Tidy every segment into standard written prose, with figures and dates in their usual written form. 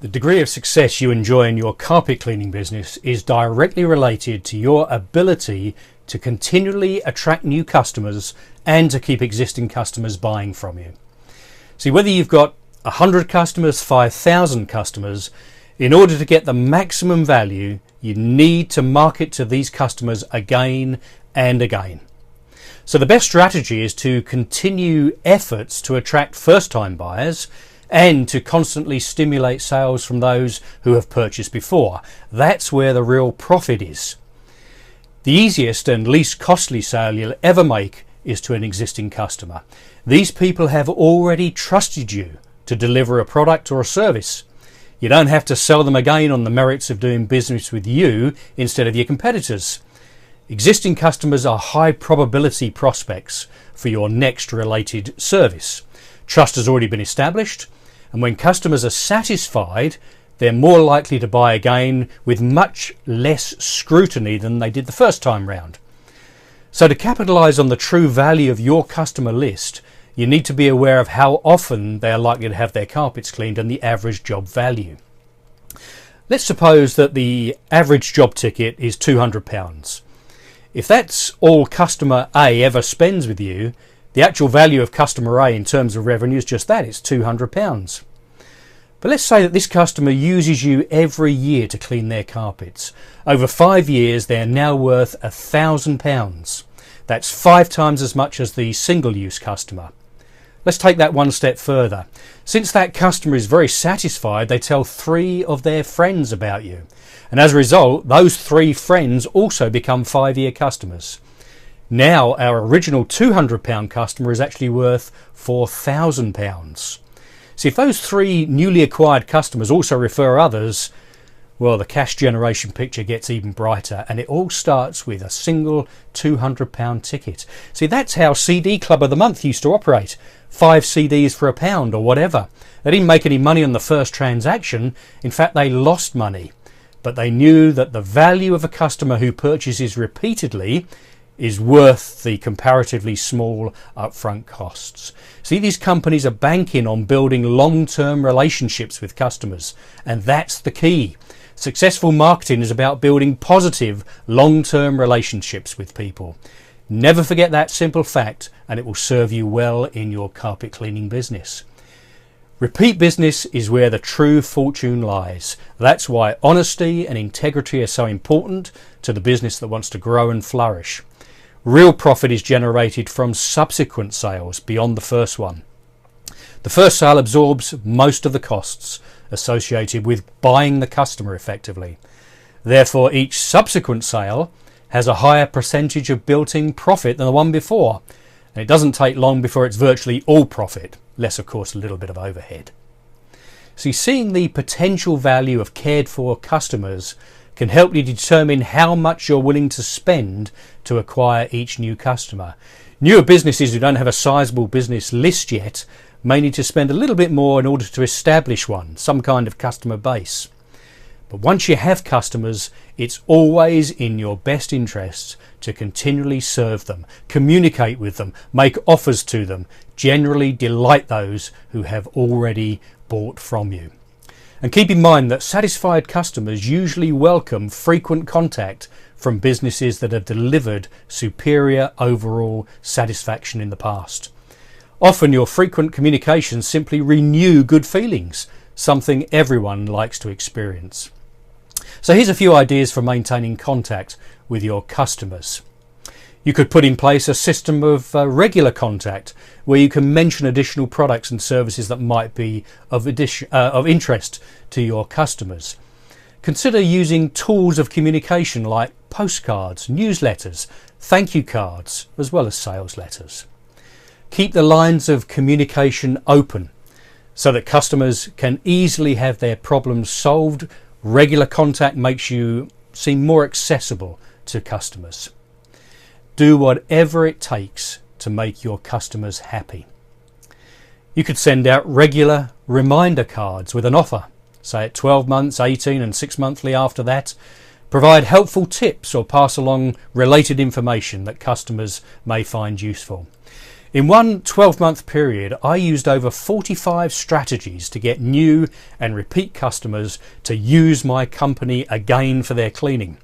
The degree of success you enjoy in your carpet cleaning business is directly related to your ability to continually attract new customers and to keep existing customers buying from you. See, whether you've got 100 customers, 5,000 customers, in order to get the maximum value, you need to market to these customers again and again. So the best strategy is to continue efforts to attract first-time buyers and to constantly stimulate sales from those who have purchased before. That's where the real profit is. The easiest and least costly sale you'll ever make is to an existing customer. These people have already trusted you to deliver a product or a service. You don't have to sell them again on the merits of doing business with you instead of your competitors. Existing customers are high probability prospects for your next related service. Trust has already been established, and when customers are satisfied, they're more likely to buy again with much less scrutiny than they did the first time round. So to capitalize on the true value of your customer list, you need to be aware of how often they are likely to have their carpets cleaned and the average job value. Let's suppose that the average job ticket is £200. If that's all customer A ever spends with you, the actual value of customer A in terms of revenue is just that, it's £200. But let's say that this customer uses you every year to clean their carpets. Over 5 years, they're now worth £1,000. That's 5 times as much as the single-use customer. Let's take that one step further. Since that customer is very satisfied, they tell 3 of their friends about you. And as a result, those 3 friends also become 5-year customers. Now our original £200 customer is actually worth £4,000. See, if those 3 newly acquired customers also refer others, well, the cash generation picture gets even brighter, and it all starts with a single £200 ticket. See, that's how CD Club of the Month used to operate. 5 CDs for £1 or whatever. They didn't make any money on the first transaction. In fact, they lost money. But they knew that the value of a customer who purchases repeatedly is worth the comparatively small upfront costs. See, these companies are banking on building long-term relationships with customers, and that's the key. Successful marketing is about building positive, long-term relationships with people. Never forget that simple fact, and it will serve you well in your carpet cleaning business. Repeat business is where the true fortune lies. That's why honesty and integrity are so important to the business that wants to grow and flourish. Real profit is generated from subsequent sales beyond the first one. The first sale absorbs most of the costs associated with buying the customer effectively. Therefore, each subsequent sale has a higher percentage of built-in profit than the one before. And it doesn't take long before it's virtually all profit, less of course a little bit of overhead. See, seeing the potential value of cared for customers can help you determine how much you're willing to spend to acquire each new customer. Newer businesses who don't have a sizable business list yet may need to spend a little bit more in order to establish one, some kind of customer base. But once you have customers, it's always in your best interests to continually serve them, communicate with them, make offers to them, generally delight those who have already bought from you. And keep in mind that satisfied customers usually welcome frequent contact from businesses that have delivered superior overall satisfaction in the past. Often your frequent communications simply renew good feelings, something everyone likes to experience. So here's a few ideas for maintaining contact with your customers. You could put in place a system of regular contact where you can mention additional products and services that might be of interest to your customers. Consider using tools of communication like postcards, newsletters, thank you cards, as well as sales letters. Keep the lines of communication open so that customers can easily have their problems solved. Regular contact makes you seem more accessible to customers. Do whatever it takes to make your customers happy. You could send out regular reminder cards with an offer, say at 12 months, 18 and 6 monthly after that. Provide helpful tips or pass along related information that customers may find useful. In one 12-month period, I used over 45 strategies to get new and repeat customers to use my company again for their cleaning.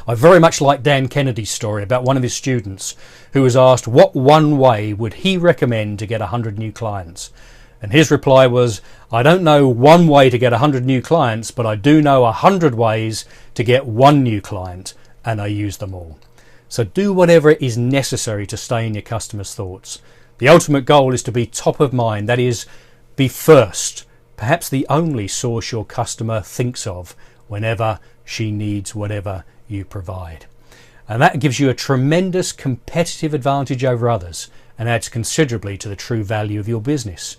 I very much like Dan Kennedy's story about one of his students who was asked what one way would he recommend to get 100 new clients. And his reply was, I don't know one way to get 100 new clients, but I do know 100 ways to get one new client, and I use them all. So do whatever is necessary to stay in your customers' thoughts. The ultimate goal is to be top of mind, that is, be first, perhaps the only source your customer thinks of whenever she needs whatever you provide. And that gives you a tremendous competitive advantage over others and adds considerably to the true value of your business.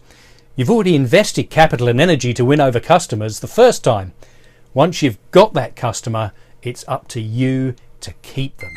You've already invested capital and energy to win over customers the first time. Once you've got that customer, it's up to you to keep them.